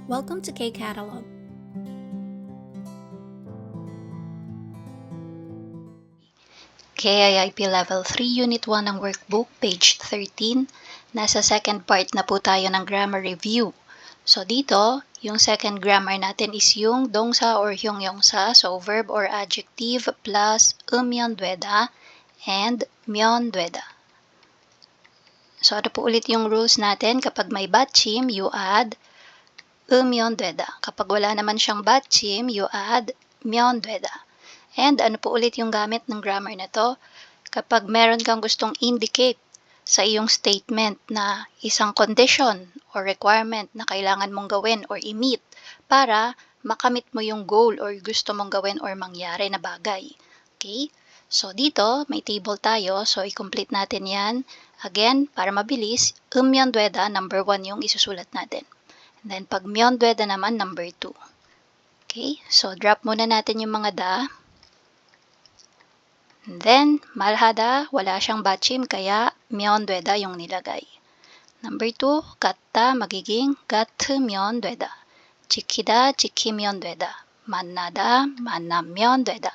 Welcome to K-Catalog. KIIP Level 3 Unit 1 ng workbook, page 13. Nasa second part na po tayo ng grammar review. So dito, yung second grammar natin is yung dongsa or hyungyongsa, so verb or adjective plus umyeondweda and myeondweda. So ano po ulit yung rules natin? Kapag may batchim, you add umyeondweda. Kapag wala naman siyang batchim, you add myeondweda. And ano po ulit yung gamit ng grammar na to? Kapag meron kang gustong indicate sa iyong statement na isang condition or requirement na kailangan mong gawin or i-meet para makamit mo yung goal or gusto mong gawin or mangyari na bagay. Okay? So dito, may table tayo. So i-complete natin yan. Again, para mabilis, umyeondweda, number 1 yung isusulat natin. And then pag myeondweda naman, number 2. Okay? So drop muna natin yung mga da. And then, malhada, wala siyang batchim, kaya myeondweda yung nilagay. Number 2, gatta, magiging gatmyeondweda. 지키다, 지키면되다. 만나다, 만나면되다.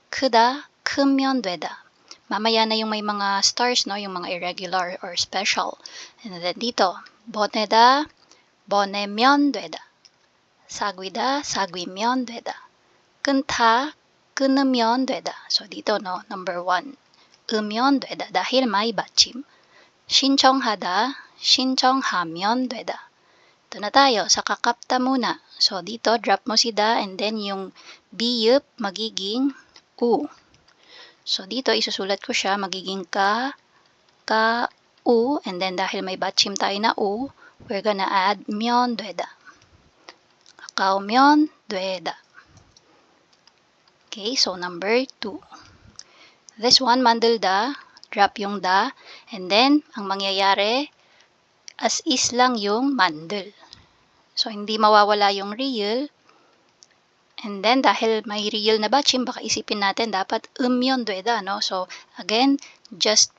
크다, 크면되다. Mamaya na yung may mga stars, no? Yung mga irregular or special. And then dito, 보내다, 보내면되다. 사귀다, 사귀면되다. 끊다, 끊으면 되다. So dito no, number 1. 으면 되다 dahil may batchim. 신청하다, 신청하면 되다. Ito na tayo, sa kakapta muna. So dito, drop mo si da and then yung biyup magiging u. So dito, isusulat ko siya, magiging ka, u, and then dahil may batchim tayo na u, we're gonna add 면 되다. 가까우면 되다. Okay, so number 2. This one, mandalda, drop yung da, and then, ang mangyayari, as is lang yung mandal. So, hindi mawawala yung real, and then, dahil may real na batchim, baka isipin natin, dapat umyeondweda, no? So, again, just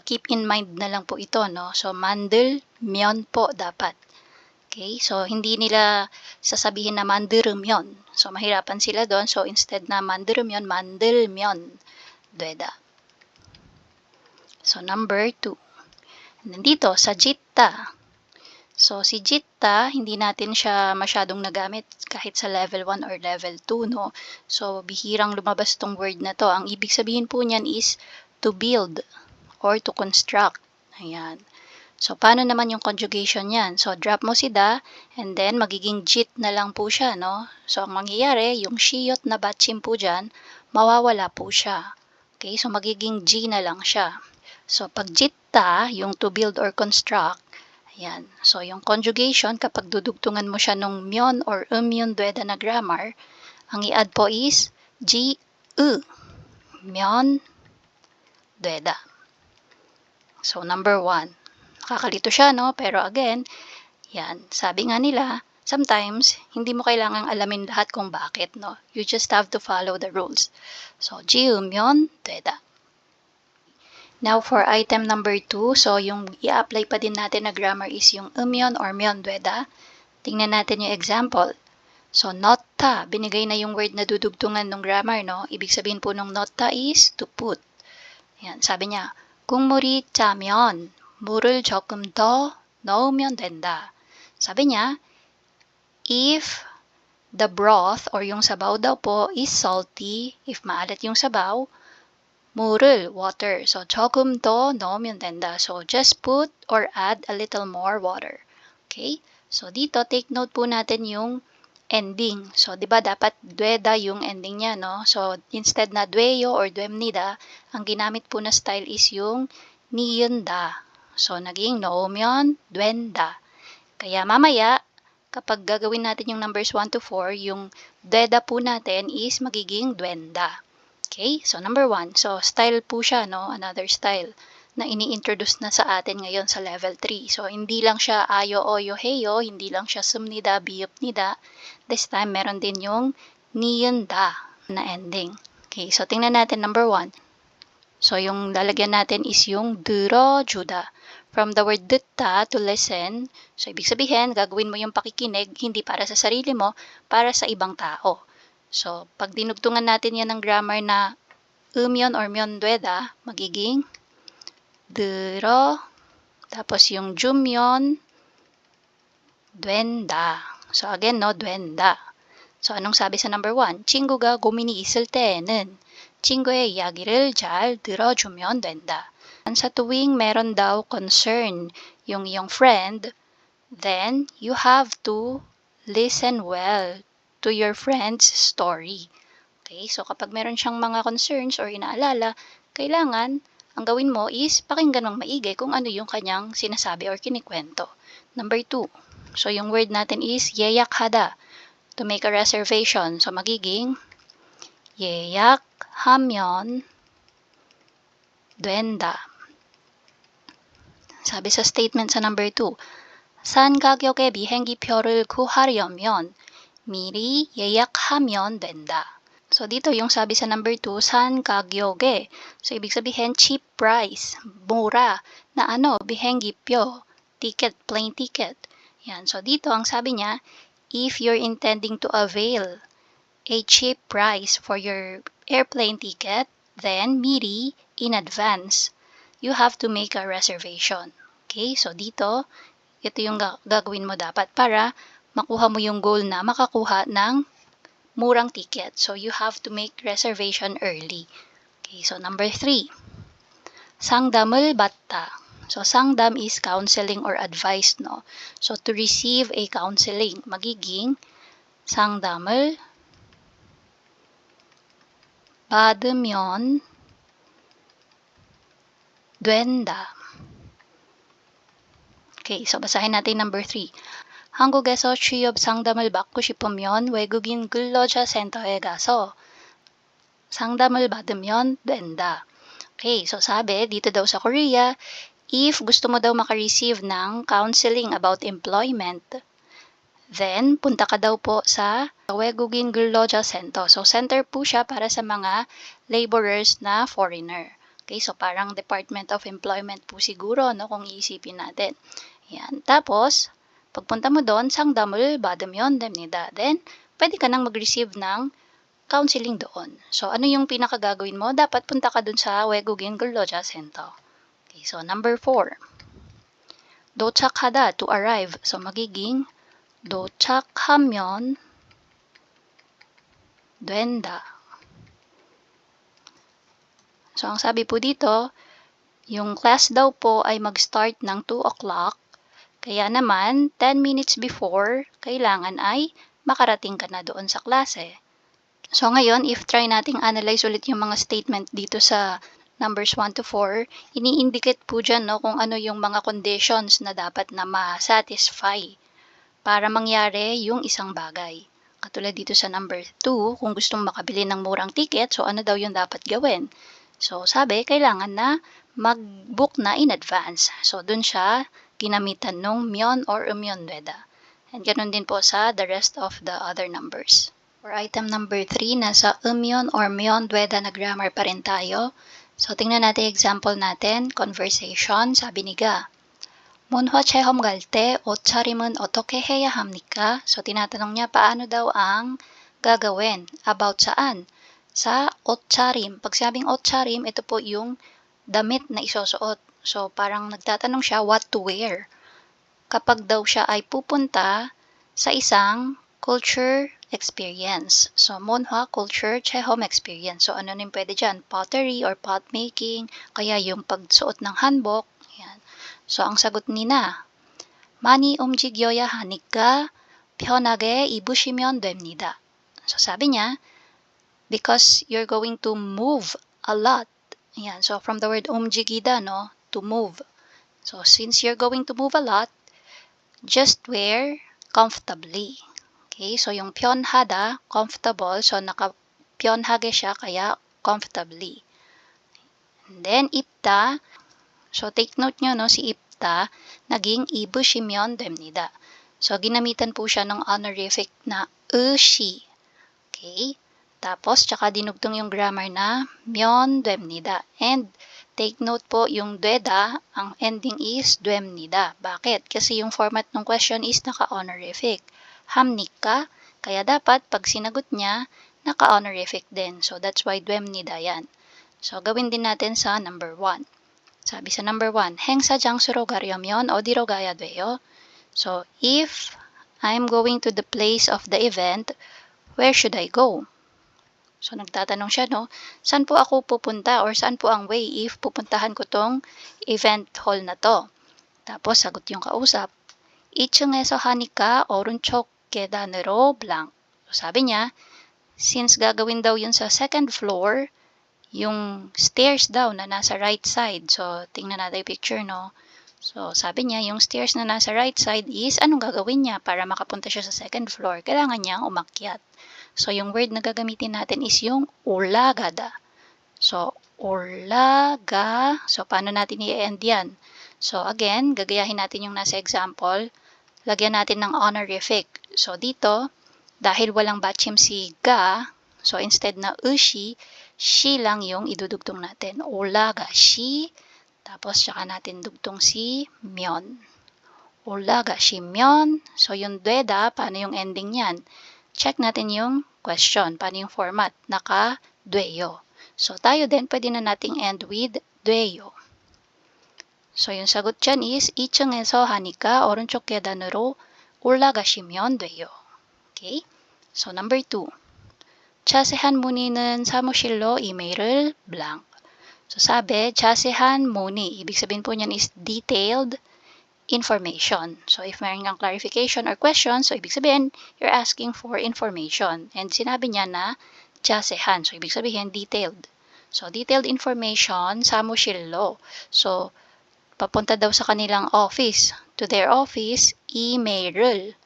keep in mind na lang po ito, no? So, mandal, myon po dapat. Okay, so hindi nila sasabihin na mandirumyon. So mahirapan sila doon. So instead na mandirumyon, mandilmyon. Dweda. So number 2. And then dito, sa jitta. So si jitta, hindi natin siya masyadong nagamit kahit sa level 1 or level 2, no? So bihirang lumabas tong word na to. Ang ibig sabihin po niyan is to build or to construct. Ayan. So, paano naman yung conjugation niyan? So, drop mo si da, and then magiging jit na lang po siya, no? So, ang mangyayari, yung shiyot na batchim po dyan, mawawala po siya. Okay? So, magiging g na lang siya. So, pag jitta, yung to build or construct, ayan. So, yung conjugation, kapag dudugtungan mo siya nung myon or umyeondweda na grammar, ang i-add po is g, myon, dweda. So, number 1. Nakakalito siya, no? Pero again, yan, sabi nga nila, sometimes, hindi mo kailangang alamin lahat kung bakit, no? You just have to follow the rules. So, jiumyon, deda. Now, for item number 2, so yung i-apply pa din natin na grammar is yung umyon or myon, deda. Tingnan natin yung example. So, notta, binigay na yung word na dudugtungan ng grammar, no? Ibig sabihin po ng notta is to put. Yan, sabi niya, 국물이 짜면 물을 조금 더 넣으면 된다. Sabi niya, if the broth or yung sabaw daw po is salty, if maalat yung sabaw, 물을, water. So, 조금 더 넣으면 된다. So, just put or add a little more water. Okay? So, dito, take note po natin yung ending. So, di ba dapat dweda yung ending niya, no? So, instead na dweyo or dwemnida, ang ginamit po na style is yung niyenda. So, naging noomyon, dwenda. Kaya mamaya, kapag gagawin natin yung numbers 1 to 4, yung dweda po natin is magiging dwenda. Okay? So, number 1. So, style po siya, no? Another style na ini-introduce na sa atin ngayon sa level 3. So, hindi lang siya ayo, oyo, heyo, hindi lang siya sumnida, biyupnida. This time, meron din yung niyenda na ending. Okay, so tingnan natin number 1. So, yung lalagyan natin is yung 들어주다. from the word 듣다, to listen. So, ibig sabihin, gagawin mo yung pakikinig, hindi para sa sarili mo, para sa ibang tao. So, pag dinugtungan natin yan ng grammar na umyon or myondueda, magiging 들어, tapos yung jumyon, 된다. So, again, no, 된다. So, anong sabi sa number 1? 친구가 고민이 있을 때에는 친구의 이야기를 잘 들어주면 된다. Sa tuwing meron daw concern yung iyong friend, then you have to listen well to your friend's story. Okay? So, kapag meron siyang mga concerns or inaalala, kailangan ang gawin mo is pakinggan ng maigi kung ano yung kanyang sinasabi or kinikwento. Number 2. So, yung word natin is 예약하다. To make a reservation. So, magiging 예약하면 된다. 사비 사 statement sa number 2. 싼 가격의 비행기표를 구하려면 미리 예약하면 된다. So, dito yung sabi sa number 2, 싼 가격에. So, ibig sabihin, cheap price, mura, na 비행기표, ticket, plane ticket. Yan. So, dito ang sabi niya, if you're intending to avail a cheap price for your airplane ticket, then mi리, in advance, you have to make a reservation. Okay, so dito, ito yung gagawin mo dapat para makuha mo yung goal na makakuha ng murang ticket. So you have to make reservation early. Okay, so number 3, 상담을 받다. So, 상담 is counseling or advice, no? So, to receive a counseling, magiging 상담을 받으면 된다. Okay, so basahin natin number 3. 한국에서 취업 상담을 받고 싶으면 외국인 근로자 센터에 가서 상담을 받으면 된다. Okay, so sabi, dito daw sa Korea, if gusto mo daw makareceive ng counseling about employment, then punta ka daw po sa 외국인 근로자 센터. So, center po siya para sa mga laborers na foreigner. Okay, so parang Department of Employment po siguro, no, kung iisipin natin. Yan. Tapos, pagpunta mo doon, 상담을 받으면 됩니다. Then, pwede ka nang mag-receive ng counseling doon. So, ano yung pinakagagawin mo? Dapat punta ka doon sa 외국인 근로자 센터. Okay, so number 4. 도착하다, to arrive. So, magiging 도착하면 된다. So, ang sabi po dito, yung class daw po ay mag-start ng 2 o'clock. Kaya naman, 10 minutes before, kailangan ay makarating ka na doon sa klase. So, ngayon, if try nating analyze ulit yung mga statement dito sa numbers 1 to 4, ini-indicate po dyan, no, kung ano yung mga conditions na dapat na ma-satisfy para mangyari yung isang bagay. Katulad dito sa number 2, kung gustong makabili ng murang ticket, so ano daw yung dapat gawin? So, sabi, kailangan na mag-book na in advance. So, dun siya ginamitan nung myon or umyondueda. And ganun din po sa the rest of the other numbers. For item number 3, nasa umyon or myondueda na grammar pa rin tayo. So, tingnan natin example natin, conversation, sabi ni Ga. 문화 체험 갈 때 옷차림은 어떻게 해야 합니까? So, tinatanong niya paano daw ang gagawin. About saan? Sa 옷차림. Pag sabing 옷차림, ito po yung damit na isusuot. So, parang nagtatanong siya what to wear. Kapag daw siya ay pupunta sa isang culture experience. So, 문화, culture, 체험 experience. So, ano rin pwede dyan? Pottery or pot making, kaya yung pagsuot ng hanbok. Yan. So, ang sagot ni na, 많이 움직여야 하니까 편하게 입으시면 됩니다. So, sabi niya, because you're going to move a lot. Yan. So, from the word 움직이다, no, to move. So, since you're going to move a lot, just wear comfortably. Okay, so yung 편하다, comfortable, so naka-편하게 siya, kaya comfortably. And then, 입다, so take note nyo, no, si 입다, naging 입으시면 됩니다. So, ginamitan po siya ng honorific na 으시. Okay, tapos, tsaka dinugtong yung grammar na 면 됩니다. And Take note po, yung dweda, ang ending is dwemnida. Bakit? Kasi yung format ng question is naka-honorific. Hamnik ka, kaya dapat pag sinagot niya, naka-honorific din. So that's why dwemnida yan. So gawin din natin sa number 1. Sabi sa number 1, 행사장소로 가려면 어디로 가야 돼요? So if I'm going to the place of the event, where should I go? So, nagtatanong siya, no? Saan po ako pupunta or saan po ang way if pupuntahan ko tong event hall na to? Tapos, sagot yung kausap. 2층에서 하니까 오른쪽 계단으로 blank. So, sabi niya, since gagawin daw yun sa second floor, yung stairs daw na nasa right side. So, tingnan natin yung picture, no? So, sabi niya, yung stairs na nasa right side is, anong gagawin niya para makapunta siya sa second floor? Kailangan niyang umakyat. So, yung word na gagamitin natin is yung 올라가다. So, 올라가. So, paano natin i-end yan? So, again, gagayahin natin yung nasa example. Lagyan natin ng honorific. So, dito, dahil walang batchim si ga, so instead na ushi, shi lang yung idudugtong natin. 올라가시. Tapos, tsaka natin dugtong si 면. 올라가시면. So, yung dweda, paano yung ending yan? Check natin yung question. Paano yung format? Naka-dweyo. So, tayo din, pwede na nating end with dweyo. So, yung sagot dyan is 2층에서 하니까 오른쪽 계단으로 올라가시면 돼요. Okay? So, number 2. 자세한 문의는 사무실로 이메일을 blank. So, sabi, 자세한 문의. Ibig sabihin po niyan is detailed information. So, if mayroon kang clarification or question, so ibig sabihin, you're asking for information. And sinabi niya na jasehan. So, ibig sabihin, detailed. So, detailed information, samushillo. So, papunta daw sa kanilang office. To their office, email.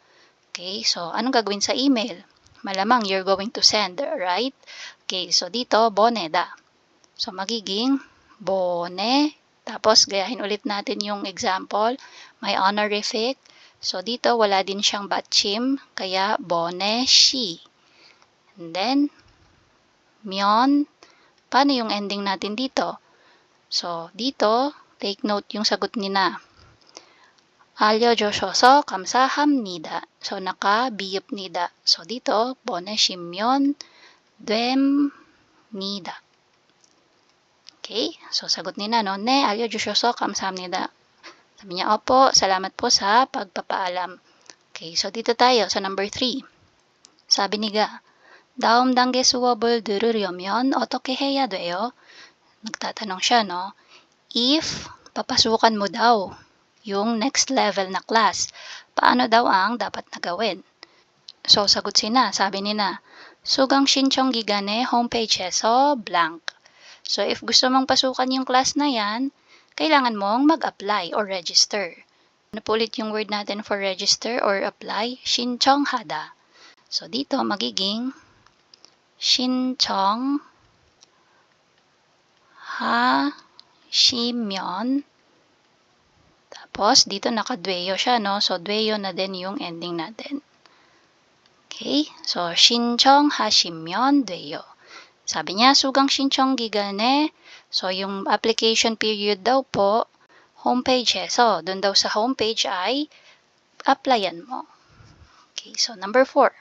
Okay, so, anong gagawin sa email? Malamang you're going to send, right? Okay, so dito, boneda. So, magiging bone. Tapos, gayahin ulit natin yung example. May honorific. So, dito, wala din siyang batchim. Kaya, bone, shi. And then, myon. Paano yung ending natin dito? So, dito, take note yung sagot ni na. 알려주셔서 감사합니다. So, naka-biyupnida. So, dito, bone, shimyon, 됩니다. Okay, so sagot ni na, no? 네, 알려주셔서 감사합니다. Sabi niya, opo, salamat po sa pagpapaalam. Okay, so dito tayo sa number 3. Sabi ni Ga, 다음 단계 수업을 들으려면 어떻게 해야 돼요? Nagtatanong siya, no? If papasukan mo daw yung next level na class, paano daw ang dapat na gawin? So, sagot si na, sabi ni na, 수강 신청 기간에 홈페이지에서 blank. So, if gusto mong pasukan yung class na yan, kailangan mong mag-apply or register. Ano po ulit yung word natin for register or apply? 신청하다. So, dito magiging 신청하시면. Tapos, dito nakadweyo siya, no? So, dweyo na din yung ending natin. Okay? So, 신청하시면 돼요. Sabi niya, sugang 신청 기간에, so yung application period daw po, homepage에서, dun daw sa homepage ay applyan mo. Okay, so number 4.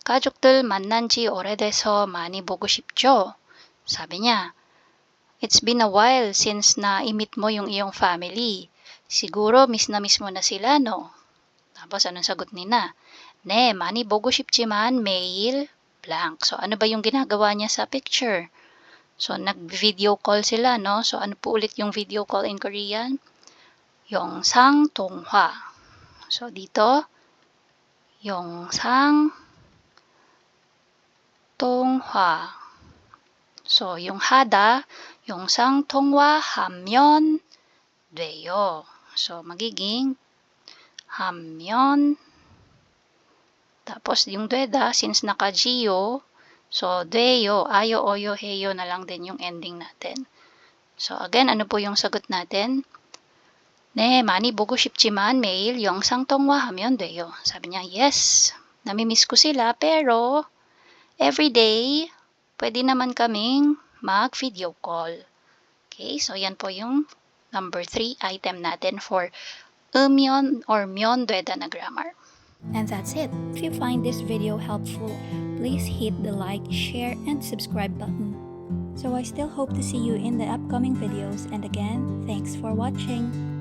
가족들 만난 지 오래돼서 많이 보고 싶죠? Sabi niya, it's been a while since na-meet mo yung iyong family. Siguro miss mo na sila, no? Tapos anong sagot ni na? 네, 많이 보고 싶지만 매일 blank. So, ano ba yung ginagawa niya sa picture? So, nag-video call sila, no? So, ano po ulit yung video call in Korean? 영상 통화. So, dito, 영상 통화. So, yung hada, 영상 통화하면 돼요. So, magiging 하면. Tapos, yung dweda, since naka-gyo, so, deyo, ayo, oyo, heyo na lang din yung ending natin. So, again, ano po yung sagot natin? 네, 많이 보고 싶지만 매일 영상 통화하면 돼요. Sabi niya, yes, namimiss ko sila, pero everyday, pwede naman kaming mag-video call. Okay, so yan po yung number 3 item natin for Umyeon or Myeondoeda na grammar. And that's it. If you find this video helpful, please hit the like, share, and subscribe button. So I still hope to see you in the upcoming videos, and again, thanks for watching.